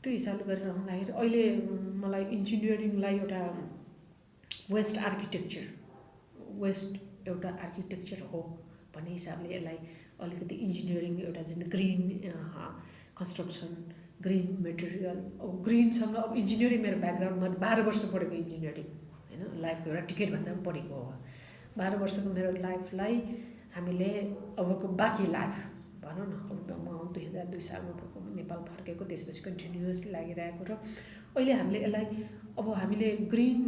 त्यो हिसाबले गरेर रहँदाखेरि अहिले मलाई इन्जिनियरिङलाई एउटा वेस्ट एउटा आर्किटेक्चर हो भन्ने हिसाबले यसलाई अलिकति इन्जिनियरिङ एउटा जुन ग्रिन कन्स्ट्रक्सन ग्रिन मेटेरियल अब ग्रिनसँग अब इन्जिनियरिङ मेरो ब्याकग्राउन्डमा 12 वर्ष पढेको इन्जिनियरिङ होइन लाइफको एउटा टिकट भन्दा पनि पढेको हो 12 वर्षको मेरो लाइफलाई हामीले अबको बाँकी लाइफ भनौँ न अब म 2002 सालमा नेपाल फर्केको त्यसपछि कन्टिन्युसली लागिरहेको र अहिले हामीले यसलाई अब हामीले green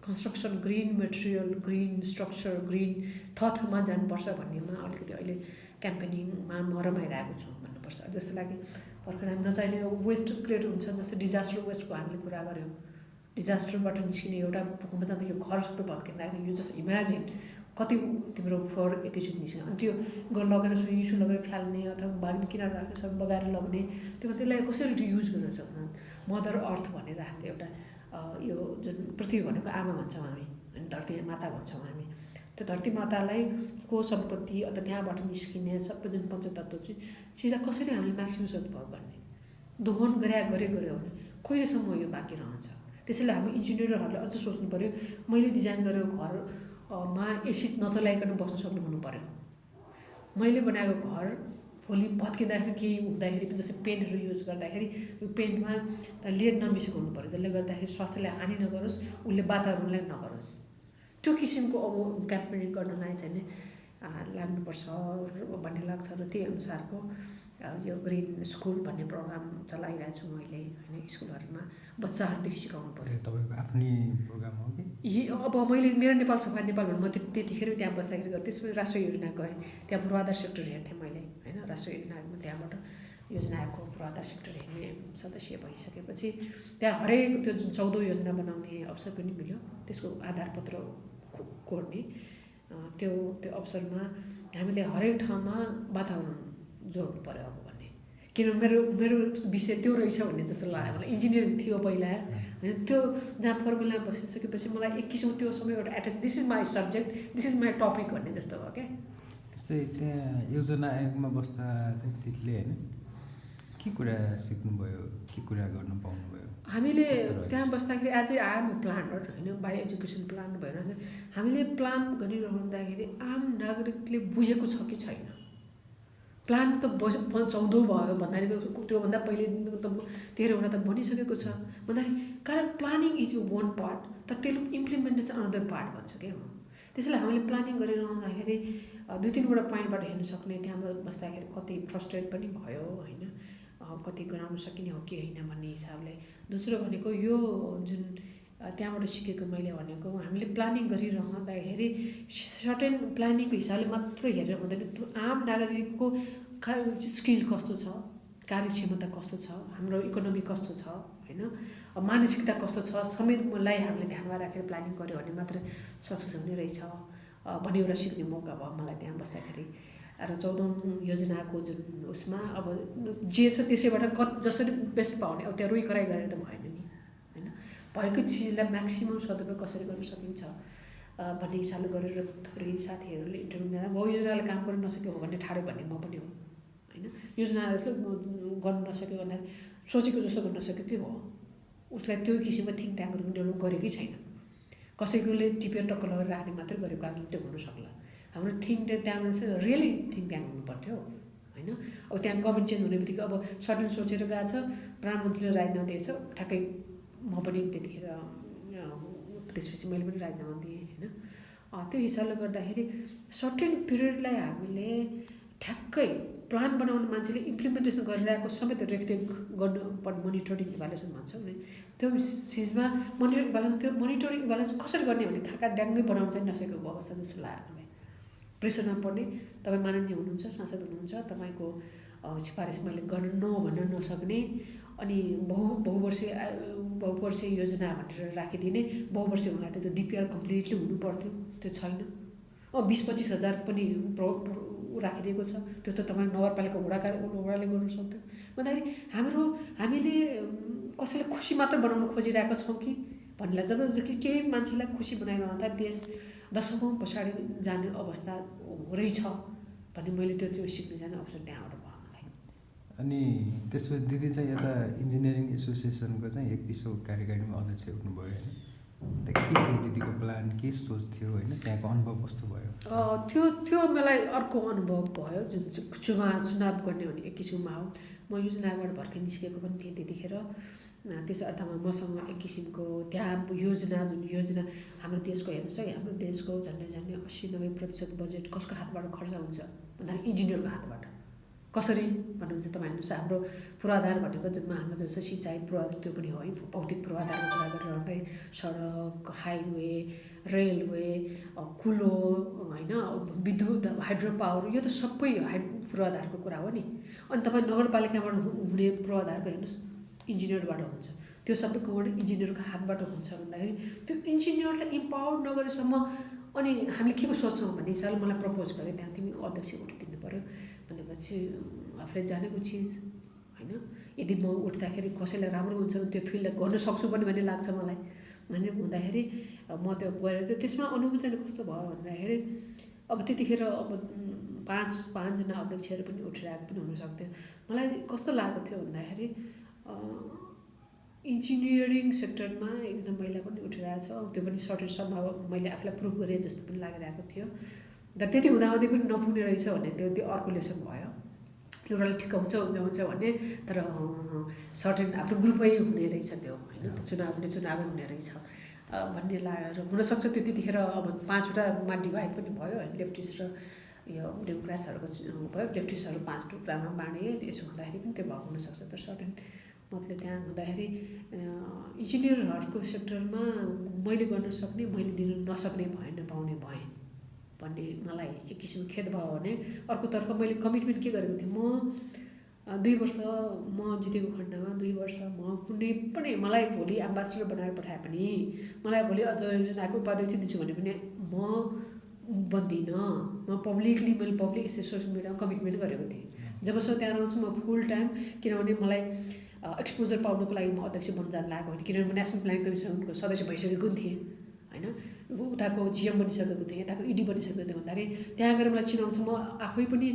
construction green material green structure green थटमा जानुपर्छ भन्नेमा अलिकति अहिले क्याम्पेनिङमा म रमाइरहेको छु भन्नुपर्छ जस्तो लागि भर्खर हामी नचाहिने वेस्ट क्रिएट हुन्छ जस्तै डिजास्टर वेस्टको हामीले कुरा गऱ्यौँ डिजास्टरबाट निस्किने एउटा भूकम्प जाँदा यो घर सबै भत्किँदाखेरि यो जस्ट इमेजिन कति तिम्रो फोहोर एकैचोटि निस्किने अनि त्यो लगेर सुइसु लगेर फाल्ने अथवा बारीको किनारा राखेर सब लगाएर लग्ने त्यो त्यसलाई कसरी रियुज गर्न सक्छन् मदर अर्थ भनेर हामीले एउटा यो जुन पृथ्वी भनेको आमा भन्छौँ हामी अनि धरती माता भन्छौँ हामी त्यो धरती मातालाई को सम्पत्ति अथवा त्यहाँबाट निस्किने सबै जुन पञ्चतत्त्व चाहिँ चिजलाई कसरी हामीले म्याक्सिमम सदुपयोग गर्ने दोहन गरे भने कहिलेसम्म यो बाँकी रहन्छ त्यसैले हामी इन्जिनियरहरूले अझ सोच्नु पऱ्यो मैले डिजाइन गरेको घरमा एसी नचलाइकन बस्न सक्नु हुनु पऱ्यो मैले बनाएको घर भोलि भत्किँदाखेरि केही हुँदाखेरि पनि जस्तै पेनहरू युज गर्दाखेरि त्यो पेनमा लेड नमिसेको हुनु पऱ्यो जसले गर्दाखेरि स्वास्थ्यलाई हानि नगरोस् उसले वातावरणलाई नगरोस् त्यो किसिमको अब क्याम्पेनिङ गर्नलाई चाहिँ नि लाग्नुपर्छ भन्ने लाग्छ र त्यही अनुसारको यो ग्रिन स्कुल भन्ने प्रोग्राम चलाइरहेको छु मैले होइन स्कुलहरूमा बच्चाहरूदेखि सिकाउनु पऱ्यो तपाईँको आफ्नै प्रोग्राम हो कि अब मैले मेरो नेपाल सफा नेपाल भन्नु म त्यतिखेर त्यहाँ बस्दाखेरि गरेँ त्यसपछि राष्ट्रिय योजना गएँ त्यहाँ पूर्वाधार सेक्टर हेर्थेँ मैले होइन राष्ट्रिय योजनामा त्यहाँबाट योजना आएको पूर्वाधार सेक्टर हेर्ने सदस्य भइसकेपछि त्यहाँ हरेक त्यो जुन 14 योजना बनाउने अवसर पनि मिल्यो त्यसको आधारपत्र कोर्ने त्यो अवसरमा हामीले हरेक ठाउँमा वातावरण जोड्नु पऱ्यो अब भन्ने किनभने मेरो विषय त्यो रहेछ भन्ने जस्तो लाग्यो मलाई इन्जिनियरिङ थियो पहिला होइन त्यो जहाँ फर्मुला बसिसकेपछि मलाई एक किसिम त्यो समय एउटा this is my subject this is my topic भन्ने जस्तो भयो क्या त्यस्तै त्यहाँ योजना आयोगमा बस्दा चाहिँ त्यसले होइन के कुरा सिक्नुभयो के कुरा गर्न पाउनुभयो हामीले त्यहाँ बस्दाखेरि एज ए आम प्लानर होइन बाई एजुकेसन प्लान भएर हामीले प्लान गरिरहँदाखेरि आम नागरिकले बुझेको छ कि छैन प्लान त 14 भयो भन्दाखेरि त्योभन्दा पहिले त 13वटा त बनिसकेको छ भन्दाखेरि कारण प्लानिङ इज वान पार्ट तर त्यसले इम्प्लिमेन्टेसन अनदर पार्ट भन्छु क्या म त्यसैले हामीले प्लानिङ गरिरहँदाखेरि 2-3वटा पोइन्टबाट हेर्न सक्ने त्यहाँ बस्दाखेरि कति फ्रस्ट्रेट पनि भयो होइन कति गराउन सकिने हो कि होइन भन्ने हिसाबले दोस्रो भनेको यो जुन त्यहाँबाट सिकेको मैले भनेको हामीले प्लानिङ गरिरहँदाखेरि सर्टेन प्लानिङको हिसाबले मात्र हेरेर हुँदैन त्यो आम नागरिकको स्किल कस्तो छ कार्यक्षमता कस्तो छ हाम्रो इकोनोमी कस्तो छ होइन मानसिकता कस्तो छ समेतलाई हामीले ध्यानमा राखेर प्लानिङ गऱ्यो भने मात्र सक्सेस हुने रहेछ भन्ने एउटा सिक्ने मौका भयो मलाई त्यहाँ बस्दाखेरि र 14औं योजनाको जुन उसमा अब जे छ त्यसैबाट जसरी बेस्ट पाउने अब त्यहाँ रोइखराइ गरेर त भएन नि होइन भएको चिजलाई म्याक्सिमम सदुपयोग कसरी गर्न सकिन्छ भन्ने हिसाबले गरेर थोरै साथीहरूले इन्टरभ्यू दिँदा बहु योजनाले काम गर्न नसक्यो हो भन्ने ठाडो भन्ने म पनि हो होइन योजनाले गर्न नसक्यो भन्दाखेरि सोचेको जस्तो गर्न नसक्यो के हो उसलाई त्यो किसिमको थिङ्क ट्याङ्कहरू पनि डेभलप गरेकै छैन कसैकोले टिपेर टक्क लगाएर राख्ने मात्रै गरेको कारणले त्यो हुन सक्ला हाम्रो थिङ्क त्यहाँबाट चाहिँ रियली थिङ्क ट्याङ्क हुनु पर्थ्यो होइन अब त्यहाँ गभर्मेन्ट चेन्ज हुने बित्तिकै अब सडन सोचेर गएको छ प्रधानमन्त्रीले राजीनामा दिएछ ठ्याक्कै म पनि त्यतिखेर त्यसपछि मैले पनि राजीनामा दिएँ होइन त्यो हिसाबले गर्दाखेरि सर्टेन पिरियडलाई हामीले ठ्याक्कै प्लान बनाउने मान्छेले इम्प्लिमेन्टेसन गरिरहेको समेत रेखदेख गर्नुपर्ने मोनिटरिङ इभ्यालुएसन भन्छौँ नि त्यो चिजमा मोनिटरिङ इभ्यालुएसन कसरी गर्ने भने खाका ड्याङ्गै बनाउन चाहिँ नसकेको अवस्था जस्तो लाग्यो मलाई प्रेसर नपर्ने तपाईँ माननीय हुनुहुन्छ सांसद हुनुहुन्छ तपाईँको सिफारिस मैले गर्न भन्न नसक्ने अनि बहुवर्षीय योजना भनेर राखिदिने बहुवर्षीय हुँदा त्यो डिपिआर कम्प्लिटली हुनु पर्थ्यो त्यो छैन 20-25 हजार पनि राखिदिएको छ त्यो त तपाईँ नगरपालिका वडाले गर्न सक्थ्यो भन्दाखेरि हामीले कसैलाई खुसी मात्र बनाउन खोजिरहेको छौँ कि भन्नेलाई जब केही मान्छेलाई खुसी बनाइरहँदा देश दशकौँ पछाडि जाने अवस्था रहेछ भन्ने मैले त्यो सिक्न जाने अवसर त्यहाँबाट भयो मलाई अनि त्यसपछि दिदी चाहिँ यता इन्जिनियरिङ एसोसिएसनको चाहिँ 31औं कार्यकारिणीमा अध्यक्ष हुनुभयो होइन? त के थियो दिदीको प्लान, के सोच थियो होइन? त्यहाँको अनुभव कस्तो भयो? त्यो मलाई अर्को अनुभव भयो जुन चुनाव गर्ने भने एक किसिममा हो। म योजनाबाट भर्खर निस्केको पनि थिएँ त्यतिखेर। त्यस अर्थमा मसँग एक किसिमको त्यहाँ योजना जुन योजना हाम्रो देशको हेर्नुहोस् है, हाम्रो देशको झन्डै 80-90% बजेट कसको हातबाट खर्च हुन्छ भन्दाखेरि इन्जिनियरको हातबाट। कसरी भन्नुहुन्छ तपाईँ हेर्नुहोस्, हाम्रो पूर्वाधार भनेको जसमा हाम्रो जस्तो सिँचाइ पूर्वाधार त्यो पनि हो है, भौतिक पूर्वाधारको कुरा गरिरहँदै सडक, हाइवे, रेलवे, कुलो होइन, विद्युत, हाइड्रो पावर, यो त सबै पूर्वाधारको कुरा हो नि। अनि तपाईँ नगरपालिकाबाट हुने पूर्वाधारको हेर्नुहोस् इन्जिनियरबाट हुन्छ, त्यो सबै कोबाट इन्जिनियरको हातबाट हुन्छ भन्दाखेरि त्यो इन्जिनियरलाई इम्पावर नगरेसम्म अनि हामीले के को सोच्छौँ भन्ने हिसाबले मलाई प्रपोज गरेँ, त्यहाँ तिमी अध्यक्ष उठिदिनु पऱ्यो भनेपछि आफूले जानेको चिज होइन, यदि म उठ्दाखेरि कसैलाई राम्रो हुन्छ भने त्यो फिल्ड गर्न सक्छु पनि भन्ने लाग्छ मलाई भन्ने हुँदाखेरि म त्यो गरेर त्यसमा अनुभव चाहिँ कस्तो भयो भन्दाखेरि अब त्यतिखेर अब पाँचजना अध्यक्षहरू पनि उठिरहेको पनि हुनसक्थ्यो। मलाई कस्तो लागेको थियो भन्दाखेरि इन्जिनियरिङ सेक्टरमा एकजना महिला पनि उठिरहेको छ, त्यो पनि सर्टेन सम्भव मैले आफूलाई प्रुभ गरेँ जस्तो पनि लागिरहेको थियो। तर त्यति हुँदाहुँदै पनि नपुग्ने रहेछ भन्ने त्यो अर्को लेसन भयो। एउटाले ठिक्क हुन्छ भन्ने, तर सर्टेन आफ्नो ग्रुपै हुने रहेछ त्यो होइन, चुनावै हुने रहेछ भन्ने लागेर हुनसक्छ त्यो त्यतिखेर अब 5वटामा डिभाइड पनि भयो होइन, लेफ्टिस्ट र यो डेमोक्रेट्सहरूको भयो, लेफ्टिस्टहरू 5 टुक्रामा बाँडे, त्यसो हुँदाखेरि पनि त्यो भएको हुनसक्छ। तर सर्टेन मतलब त्यहाँ हुँदाखेरि इन्जिनियरहरूको सेक्टरमा मैले गर्न सक्ने, मैले दिन नसक्ने नपाउने भएँ भन्ने मलाई एक किसिमको खेद भयो भने अर्कोतर्फ मैले कमिटमेन्ट के गरेको थिएँ, म 2 वर्ष म जितेको खण्डमा 2 वर्ष म कुनै पनि मलाई भोलि एम्बासडर बनाएर पठाए पनि, मलाई भोलि अझ योजनाको उपाध्यक्ष दिन्छु भने पनि म बन्दिनँ। म पब्लिकली मैले पब्लिक सोसियल मिडियामा कमिटमेन्ट गरेको थिएँ जबसम्म त्यहाँ रहन्छु म फुल टाइम, किनभने मलाई एक्सपोजर पाउनुको लागि म अध्यक्ष बन्न जान लागेको होइन, किनभने म नेसनल प्लानिङ कमिसनको सदस्य भइसकेको थिएँ होइन, उताको जिएम बनिसकेको थिएँ, यताको इडी बनिसकेको थिएँ भन्दाखेरि त्यहाँ गएर मलाई चिनाउँछ। म आफै पनि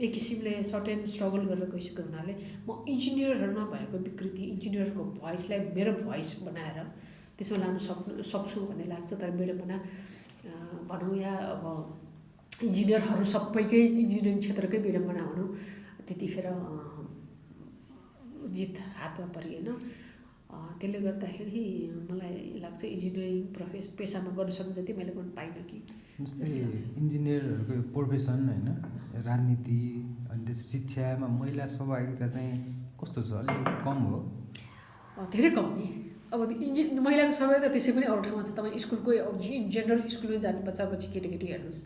एक किसिमले सर्टेन स्ट्रगल गरेर गइसकेको हुनाले म इन्जिनियरहरूमा भएको विकृति, इन्जिनियरको भोइसलाई मेरो भोइस बनाएर त्यसमा लानु सक्छु भन्ने लाग्छ। तर विडम्बना भनौँ या अब इन्जिनियरहरू सबैकै इन्जिनियरिङ क्षेत्रकै विडम्बना भनौँ, त्यतिखेर जित हातमा परिएन। त्यसले गर्दाखेरि मलाई लाग्छ इन्जिनियरिङ पेसामा गर्न सक्ने जति मैले गर्न पाइनँ कि। इन्जिनियरहरूको प्रोफेसन होइन, राजनीति अनि त्यो शिक्षामा महिला सहभागिता चाहिँ कस्तो छ? अलिक कम हो? धेरै कम नि। अब महिलाको सहभागिता त्यसै पनि अरू ठाउँमा छ। तपाईँ स्कुलकै जेनरल स्कुलमै जाने बच्चाबच्ची केटीकेटी हेर्नुहोस्,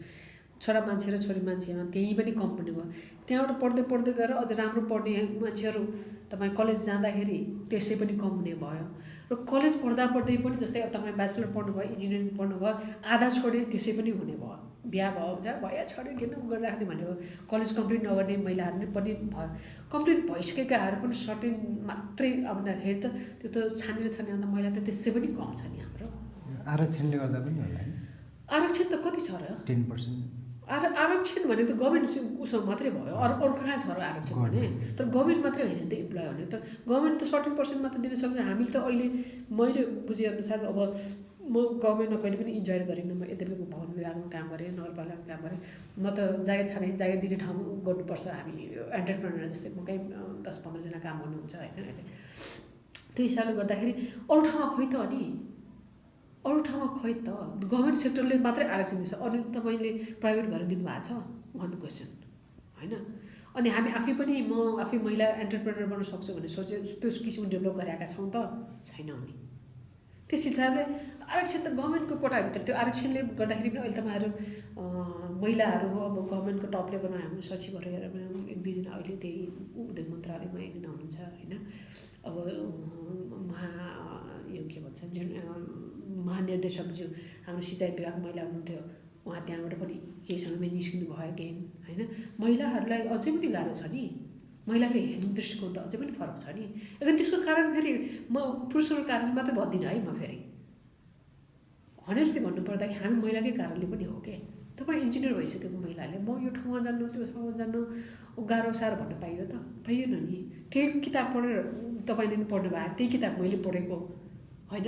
छोरा मान्छे र छोरी मान्छेमा त्यही पनि कम पनि भयो। त्यहाँबाट पढ्दै पढ्दै गएर अझ राम्रो पढ्ने मान्छेहरू तपाईँ कलेज जाँदाखेरि त्यसै पनि कम हुने भयो। र कलेज पढ्दा पढ्दै पनि जस्तै अब तपाईँ ब्याचलर पढ्नुभयो, इन्जिनियरिङ पढ्नुभयो, आधा छोडे त्यसै पनि हुने भयो, बिहा भयो जहाँ भयो छोड्यो किन गरिराख्ने भन्ने भयो। कलेज कम्प्लिट नगर्ने महिलाहरू पनि भयो, कम्प्लिट भइसकेकाहरू पनि सर्टेन मात्रै आउँदाखेरि त त्यो त छानेर आउँदा महिला त त्यसै पनि कम छ नि हाम्रो। आरक्षणले गर्दा पनि होला है? आरक्षण त कति छ र? 10%। आरक्षण भनेको त गभर्मेन्ट उसमा मात्रै भयो, अरू कहाँ छ र आरक्षण भने? तर गभर्मेन्ट मात्रै होइन नि त इम्प्लोय भने त, गभर्मेन्ट त सर्टेन पर्सेन्ट मात्र दिन सक्छ। हामीले त अहिले मैले बुझेअनुसार अब म गभर्मेन्टमा कहिले पनि इन्जोय गरिनँ। म यद्यपि भवन विभागमा काम गरेँ, नगरपालिकामा काम गरेँ। म त जागिर खाने जागिर दिने ठाउँ गर्नुपर्छ। हामी एन्टरप्रेनर जस्तै म कहीँ 10-15 जना काम गर्नुहुन्छ होइन अहिले, त्यो हिसाबले गर्दाखेरि अरू ठाउँमा खोइ त अनि अरू ठाउँमा खोइ त गभर्मेन्ट सेक्टरले मात्रै आरक्षण दिन्छ, अरू तपाईँले प्राइभेट भएर दिनुभएको छ भन्नु क्वेसन होइन। अनि हामी आफै पनि म आफै महिला एन्टरप्रेनर बन्न सक्छु भन्ने सोचे त्यस किसिमले डेभलप गरेका छौँ त छैनौँ नि। त्यस हिसाबले आरक्षण त गभर्मेन्टको कोटाभित्र, त्यो आरक्षणले गर्दाखेरि पनि अहिले तपाईँहरू महिलाहरू अब गभर्मेन्टको टप लेभलमा हाम्रो सचिवहरू हेरेर 1-2 जना अहिले त्यही उद्योग मन्त्रालयमा एकजना हुनुहुन्छ होइन, अब यो के भन्छ महानिर्देशकज्यू हाम्रो सिँचाइ विभाग महिला हुनुहुन्थ्यो, उहाँ त्यहाँबाट पनि केही समयमै निस्किनु भयो गेम होइन। महिलाहरूलाई अझै पनि गाह्रो छ नि, महिलाले हेर्ने दृष्टिकोण त अझै पनि फरक छ नि। एकदम त्यसको कारण फेरि म पुरुषहरूको कारण मात्रै भन्दिनँ है, म फेरि हनेस्टली भन्नुपर्दाखेरि हामी महिलाकै कारणले पनि हो के। तपाईँ इन्जिनियर भइसकेको महिलाले म यो ठाउँमा जान्नु त्यो ठाउँमा जान्नु गाह्रो साह्रो भन्न पाइयो त? पाइएन नि। त्यही किताब पढेर तपाईँले पनि पढ्नु भएको त्यही किताब मैले पढेको होइन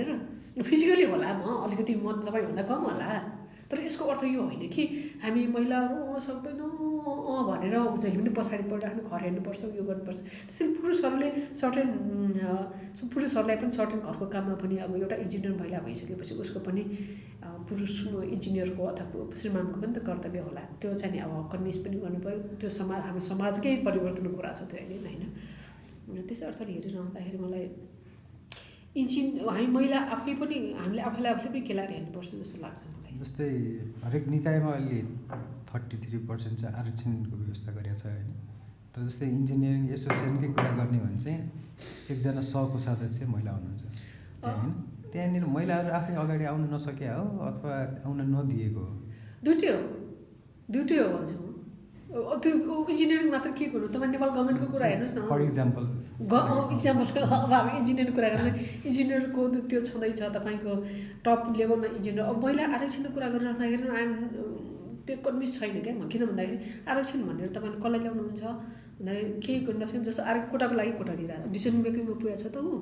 र फिजिकली होला म अलिकति म तपाईँभन्दा कम होला तर यसको अर्थ यो होइन कि हामी महिलाहरू सक्दैन भनेर जहिले पनि पछाडि परिराख्नु घर हेर्नुपर्छ यो गर्नुपर्छ त्यसैले पुरुषहरूलाई पनि सर्टेन घरको काममा पनि अब एउटा इन्जिनियर महिला भइसकेपछि उसको पनि पुरुष इन्जिनियरको अथवा श्रीमानको पनि त कर्तव्य होला त्यो चाहिँ नि अब कन्भिन्स पनि गर्नु पऱ्यो त्यो हाम्रो समाजकै परिवर्तनको कुरा छ त्यो अहिले होइन त्यसै अर्थले हेरिरहँदाखेरि मलाई हामी महिला आफै पनि हामीले आफैलाई पनि केलाएर हेर्नुपर्छ जस्तो लाग्छ मलाई जस्तै हरेक निकायमा अहिले 33% चाहिँ आरक्षणको व्यवस्था गरेको छ होइन तर जस्तै इन्जिनियरिङ एसोसिएसनकै कुरा गर्ने हो भने चाहिँ एकजना सकोषाध्यक्ष महिला हुनुहुन्छ होइन त्यहाँनिर महिलाहरू आफै अगाडि आउन नसके हो अथवा आउन नदिएको हो दुइटै हो भन्छु त्यो इन्जिनियरिङ मात्र के गर्नु तपाईँ नेपाल गभर्मेन्टको कुरा हेर्नुहोस् न फर इक्जाम्पल अब हामी इन्जिनियरिङ कुरा गर्ने इन्जिनियरको त्यो छँदैछ तपाईँको टप लेभलमा इन्जिनियर अब महिला आरक्षणको कुरा गरिराख्दाखेरि आइएम त्यो कन्भिन्स छैन क्या किन भन्दाखेरि आरक्षण भनेर तपाईँले कसलाई ल्याउनुहुन्छ भन्दाखेरि केही गर्न नसक्ने जस्तो कोटाको लागि कोटा दिइरहेको डिसिजन मेकिङमा पुगेको छ त ऊ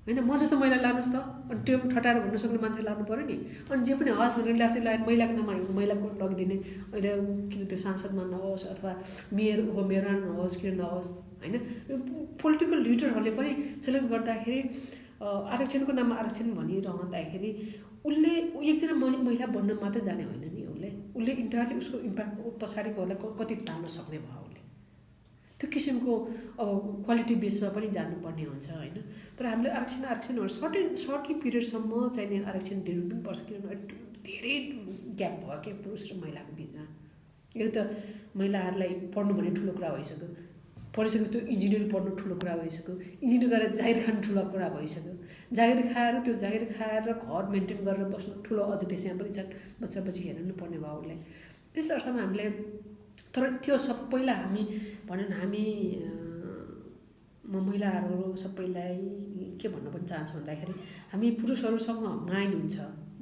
होइन म जस्तो महिला लानुहोस् त अनि त्यो ठटाएर भन्न सक्ने मान्छे लानु पऱ्यो नि अनि जे पनि हस् भनेर ल्याएको लाएर महिलाको नाममा महिलाको लगिदिने अहिले किन त्यो सांसदमा नहोस् अथवा मेयर उपमेयरमा नहोस् किन नहोस् होइन यो पोलिटिकल लिडरहरूले पनि सेलेक्ट गर्दाखेरि आरक्षणको नाममा आरक्षण भनिरहँदाखेरि उसले एकजना महिला बन्न मात्रै जाने होइन नि उसले इन्टायरली उसको इम्प्याक्ट पछाडिकोहरूलाई कति तान्न सक्ने भयो उसले त्यो किसिमको अब क्वालिटी बेसमा पनि जानुपर्ने हुन्छ होइन तर हामीले आरक्षणहरू सर्टेन पिरियडसम्म चाहिने आरक्षण दिनु पनि पर्छ किनभने धेरै ग्याप भयो क्या पुरुष र महिलाको बिचमा यो त महिलाहरूलाई पढ्नु भने ठुलो कुरा भइसक्यो पढिसक्यो त्यो इन्जिनियर पढ्नु ठुलो कुरा भइसक्यो इन्जिनियर गरेर जागिर खानु ठुलो कुरा भइसक्यो जागिर खाएर घर मेन्टेन गरेर बस्नु ठुलो अझ त्यसमा पनि छन् बच्चा हेर्नु पर्ने भयो उसले त्यस अर्थमा हामीले तर त्यो सबैलाई हामी भनौँ न हामी म महिलाहरू सबैलाई के भन्न पनि चाहन्छु भन्दाखेरि हामी पुरुषहरूसँग माइन्ड हुन्छ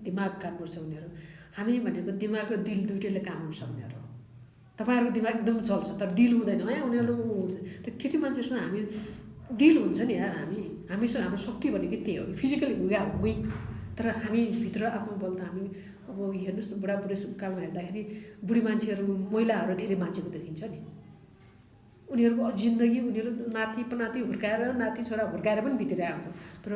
दिमाग काम गर्छ उनीहरू हामी भनेको दिमाग र दिल दुइटैले काम गर्छ उनीहरू तपाईँहरूको दिमाग एकदम चल्छ तर दिल हुँदैन है उनीहरू त्यो केटी मान्छेसँग हामी दिल हुन्छ नि यार हामीसँग हाम्रो शक्ति भनेको त्यही हो फिजिकली विक तर हामी भित्र आफ्नो बल त हामी अब हेर्नुहोस् न बुढाबुढी कालमा हेर्दाखेरि बुढी मान्छेहरू महिलाहरू धेरै मान्छेको देखिन्छ नि उनीहरूको जिन्दगी उनीहरू नाति पनाति हुर्काएर नाति छोरा हुर्काएर पनि बितिरहेको हुन्छ तर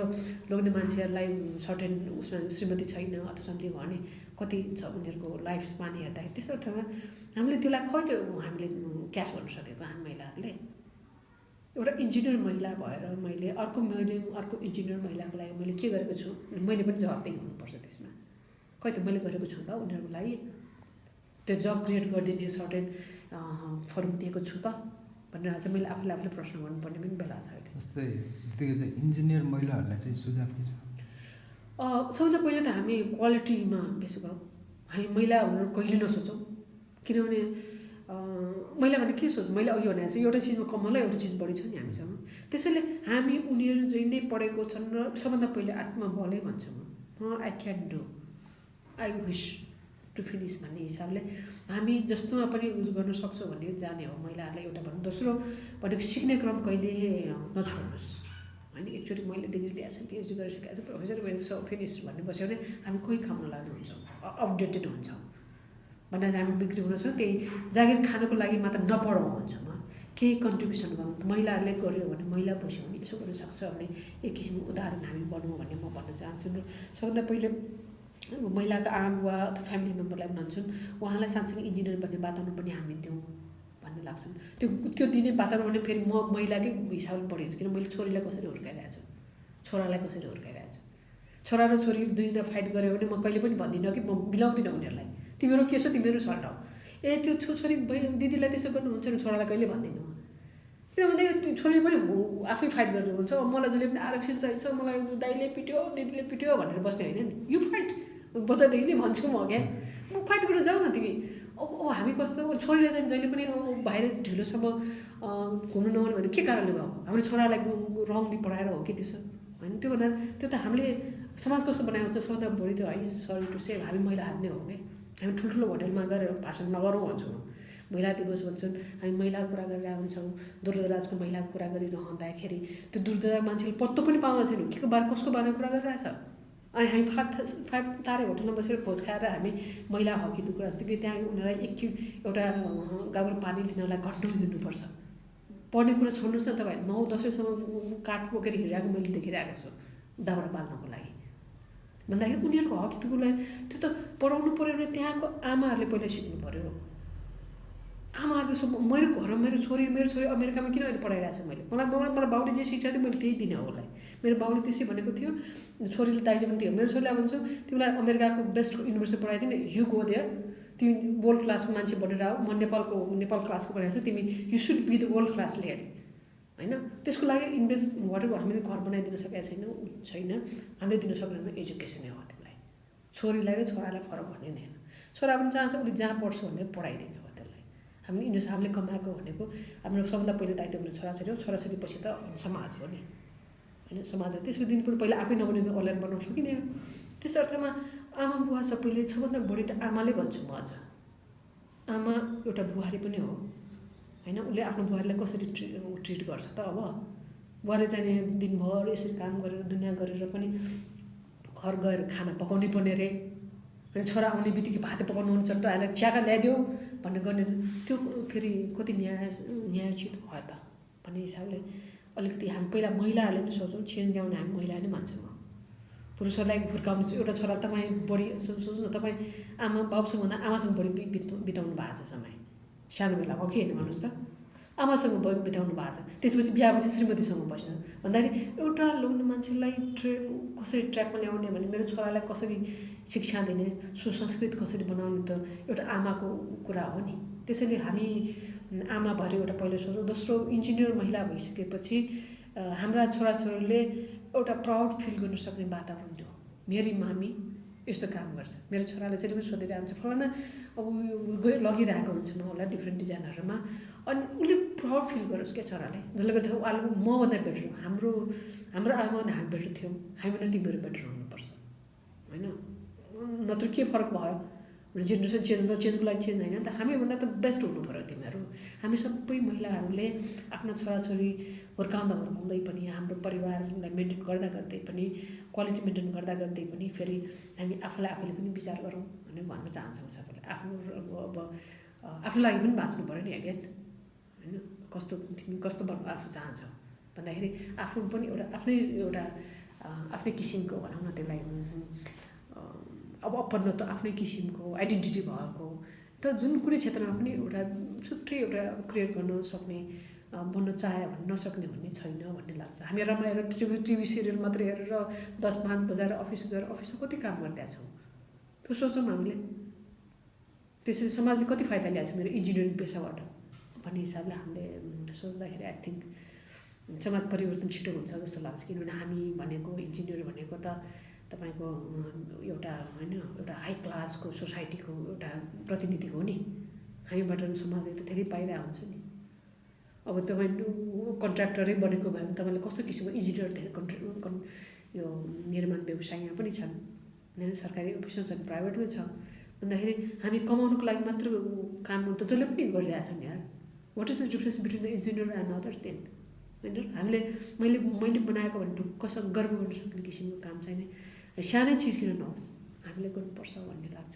लोग्ने मान्छेहरूलाई सर्टेन उसमा श्रीमती छैन अथवा समथिङ भने कति छ उनीहरूको लाइफ स्पान हेर्दाखेरि त्यस अर्थमा हामीले त्यसलाई कहिले हामीले क्याच गर्न सकेको हामी महिलाहरूले एउटा इन्जिनियर महिला भएर मैले अर्को इन्जिनियर महिलाको लागि मैले के गरेको छु मैले पनि जवाबदेही हुनुपर्छ त्यसमा खै त मैले गरेको छु त उनीहरूको लागि त्यो जब क्रिएट गरिदिने सर्टेन फर्म दिएको छु त भनेर चाहिँ मैले आफूले प्रश्न गर्नुपर्ने पनि बेला छ अहिले जस्तै त्यतिकै चाहिँ इन्जिनियर महिलाहरूलाई चाहिँ सुझाव के छ सबभन्दा पहिले त हामी क्वालिटीमा बेस गरौँ हामी महिलाहरू कहिले नसोचौँ किनभने महिला भने के सोच्छ मैले अघि भनेको चाहिँ एउटा चिजमा कम होला एउटा चिज बढी छ नि हामीसँग त्यसैले हामी उनीहरू जहिले नै पढेको छन् र सबभन्दा पहिले आत्मबलै भन्छ म I can do I wish to finish भन्ने हिसाबले हामी जस्तोमा पनि युज गर्न सक्छौँ भन्ने जाने हो महिलाहरूलाई एउटा भन्नु दोस्रो भनेको सिक्ने क्रम कहिले नछोड्नुहोस् होइन एकचोटि मैले डिग्री ल्याएको छु पिएचडी गरिसकेको छु प्रोफेसर भयो फिनिस भन्ने बस्यो भने हामी कोही काममा लाग्ने हुन्छौँ अपडेटेड हुन्छौँ भनेर हामी बिक्री हुनछ त्यही जागिर खानको लागि मात्र नपढौँ भन्छ म केही कन्ट्रिब्युसन गर्नु महिलाहरूले गर्यो भने महिला बस्यो भने यसो गर्न सक्छ भन्ने एक किसिमको उदाहरण हामी बनाउँ भन्ने म भन्न चाहन्छु र सबभन्दा पहिले महिलाको आमा बुवा अथवा फ्यामिली मेम्बरलाई भन्न्छन् उहाँलाई साँच्चै इन्जिनियर बन्ने वातावरण पनि हामी दिउँ भन्ने लाग्छन् त्यो दिने वातावरण भने फेरि म महिलाकै हिसाबले पढिन्छु किन मैले छोरीलाई कसरी हुर्काइरहेको छु छोरालाई कसरी हुर्काइरहेको छु छोरा र छोरी दुईजना फाइट गऱ्यो भने म कहिले पनि भन्दिनँ कि म मिलाउँदिनँ उनीहरूलाई तिमीहरू के छ तिमीहरू सल्टाऊ त्यो छोरी दिदीलाई त्यसो गर्नुहुन्छ भने छोरालाई कहिले भन्दिनँ किनभने छोरीले पनि आफै फाइट गरेर हुन्छ मलाई जहिले पनि आरक्षण चाहिन्छ मलाई दाइले पिट्यो दिदीले पिट्यो भनेर बस्ने होइन नि यु फाइट बच्चादेखि नै भन्छु म क्या म फाइट गरेर जाऊ न तिमी अब हामी कस्तो छोरीले चाहिँ जहिले पनि बाहिर ढिलोसम्म घुम्नु नआउने भने के कारणले भयो हाम्रो छोरालाई रङली पढाएर हो कि त्यसो होइन त्यो भन्दा त्यो त हामीले समाज कस्तो बनाएको छ सबभन्दा बढी त है सरी टु से हामी महिलाहरू नै हो क्या हामी ठुल्ठुलो होटलमा गएर भाषण नगरौँ भन्छु महिला दिवस भन्छन्, हामी महिलाको कुरा गरिरहेको हुन्छौँ, दूरदराजको महिलाको कुरा गरिरहँदाखेरि त्यो दूरदराज मान्छेले पत्तो पनि पाउँदैन छैन के को बारे कसको बारेमा कुरा गरिरहेछ। अनि हामी फाइभ तारे होटलमा बसेर भोज खाएर हामी महिला हकीको कुरा जस्तो कि त्यहाँ उनीहरूलाई एउटा गाउँ पानी लिनलाई घन्टौँ हिँड्नुपर्छ। पढ्ने कुरा छोड्नुहोस् न तपाईँ, 9-10 बजीसम्म काठ बोकेर हिँडिरहेको मैले देखिरहेको छु दाउरा बाल्नको लागि। भन्दाखेरि उनीहरूको हकीको लागि त्यो त पढाउनु पऱ्यो भने त्यहाँको आमाहरूले पहिला सिक्नु पऱ्यो। आमाहरू त मेरो घरमा मेरो छोरी अमेरिकामा किन अहिले पढाइरहेको छु मैले, मलाई बाउले जे शिक्षा दियो मैले त्यही दिने हो उसलाई। मेरो बाउले त्यसै भनेको थियो, छोरीले दाइजो पनि थियो। मेरो छोरीलाई भन्छु तिमीलाई अमेरिकाको बेस्ट युनिभर्सिटी पढाइदिने, यु गो देयर, तिमी वर्ल्ड क्लासको मान्छे बनेर आऊ, म नेपाल क्लासको पढाएको छु, तिमी you should be the world class lady होइन। त्यसको लागि इन्भेस्ट गरेर हामीले घर बनाइदिन सकेका छैन, हामीले दिन सक्दैन एजुकेसनै हो त्यसलाई। छोरीलाई र छोरालाई फरक भन्ने नै होइन, छोरा पनि चाहन्छ उसले जहाँ पढ्छु भनेर पढाइदिने हो त्यसलाई। हामीले कमाएको भनेको हाम्रो सबभन्दा पहिलो दायित्व हुने छोराछोरी हो, छोराछोरी पछि त समाज हो नि होइन। समाजलाई त्यसको दिन पहिला आफै नबनेको अनलाइन बनाउन सकिँदैन। त्यस अर्थमा आमा बुवा सबैले सबभन्दा बढी त आमाले भन्छु म। अझ आमा एउटा बुहारी पनि हो होइन, उसले आफ्नो बुहारीलाई कसरी ट्रिट गर्छ त। अब बुहारी चाहिँ दिनभर यसरी काम गरेर दुनियाँ गरेर पनि घर गएर खाना पकाउनै पर्ने रे, अनि छोरा आउने बित्तिकै भात पकाउनु भने चट्ट आएर चियाका ल्याइदेऊ भन्ने गर्ने, त्यो फेरि कति न्यायोचित भयो त भन्ने हिसाबले अलिकति हामी पहिला महिलाहरूले पनि सोच्छौँ, चेन्ज ल्याउने हामी महिला नै मान्छौँ। पुरुषहरूलाई हुर्काउनु चाहिँ एउटा छोरा तपाईँ बढी सोच्नु न, तपाईँ आमा बाबुसँग भन्दा आमासँग बढी बिताउनु भएको छ समय सानो बेला हो कि होइन भन्नुहोस् त। आमासँग बिताउनु भएको छ, त्यसपछि बिहापछि श्रीमतीसँग बस्नु भन्दाखेरि एउटा लोग्ने मान्छेलाई कसरी ट्र्याकमा ल्याउने भने मेरो छोरालाई कसरी शिक्षा दिने, सुसंस्कृत कसरी बनाउने त एउटा आमाको कुरा हो नि। त्यसैले हामी आमा भएर एउटा पहिलो सोचौँ। दोस्रो, इन्जिनियर महिला भइसकेपछि हाम्रा छोराछोरीले एउटा प्राउड फिल गर्न सक्ने वातावरण दियो। मेरी मामी यस्तो काम गर्छ, मेरो छोराले चाहिँ पनि सोधेर आउँछ फलाना अब लगिरहेको हुन्छ म होला डिफ्रेन्ट डिजाइनहरूमा, अनि उसले प्राउड फिल गरोस् क्या छोराले, जसले गर्दा मभन्दा बेटर हाम्रो आमाभन्दा हामी बेटर थियौँ, हामीभन्दा तिमीहरू बेटर हुनुपर्छ होइन। नत्र के फरक भयो भने जेनेरेसन चेन्जको लागि चेन्ज होइन त, हामीभन्दा त बेस्ट हुनु पऱ्यो तिमीहरू। हामी सबै महिलाहरूले आफ्नो छोराछोरी हुर्काउँदै पनि हाम्रो परिवारलाई मेन्टेन गर्दै पनि क्वालिटी मेन्टेन गर्दै पनि फेरि हामी आफूले पनि विचार गरौँ भनेर भन्न चाहन्छौँ सबैले। अब आफ्नो लागि पनि बाँच्नु पऱ्यो नि अगेन होइन। तिमी कस्तो भन्नु आफू चाहन्छौ भन्दाखेरि आफू पनि आफ्नै किसिमको भनौँ न त्यसलाई, अब अपन्न त आफ्नै किसिमको आइडेन्टिटी भएको त जुन कुनै क्षेत्रमा पनि एउटा छुट्टै एउटा क्रिएट गर्न सक्ने बन्न चाह्यो भने नसक्ने भन्ने छैन भन्ने लाग्छ। हामी रमाएर टिभी सिरियल मात्रै हेरेर 10-5 बजाएर अफिसमा कति काम गरिदिएका छौँ त्यो सोचौँ हामीले। त्यसरी समाजले कति फाइदा ल्याएको छ मेरो इन्जिनियरिङ पेसाबाट भन्ने हिसाबले हामीले सोच्दाखेरि आई थिङ्क समाज परिवर्तन छिटो हुन्छ जस्तो लाग्छ। किनभने हामी भनेको इन्जिनियर भनेको त तपाईँको एउटा होइन एउटा हाई क्लासको सोसाइटीको एउटा प्रतिनिधि हो नि। हामीबाट समाजले त धेरै पाइरहेको हुन्छ नि। अब तपाईँ कन्ट्र्याक्टरै बनेको भयो भने तपाईँले कस्तो किसिमको इन्जिनियर धेरै यो निर्माण व्यवसायमा पनि छन् होइन, सरकारी अफिसमा छन्, प्राइभेटमै छ भन्दाखेरि हामी कमाउनुको लागि मात्र काम त जसले पनि गरिरहेछन् यार। What is the difference between the engineer and others then होइन। हामीले मैले बनाएको भने ढुक्कसँग गर्व गर्न सक्ने किसिमको काम चाहिँ सानै चिज किन नहोस् हामीले गर्नुपर्छ भन्ने लाग्छ।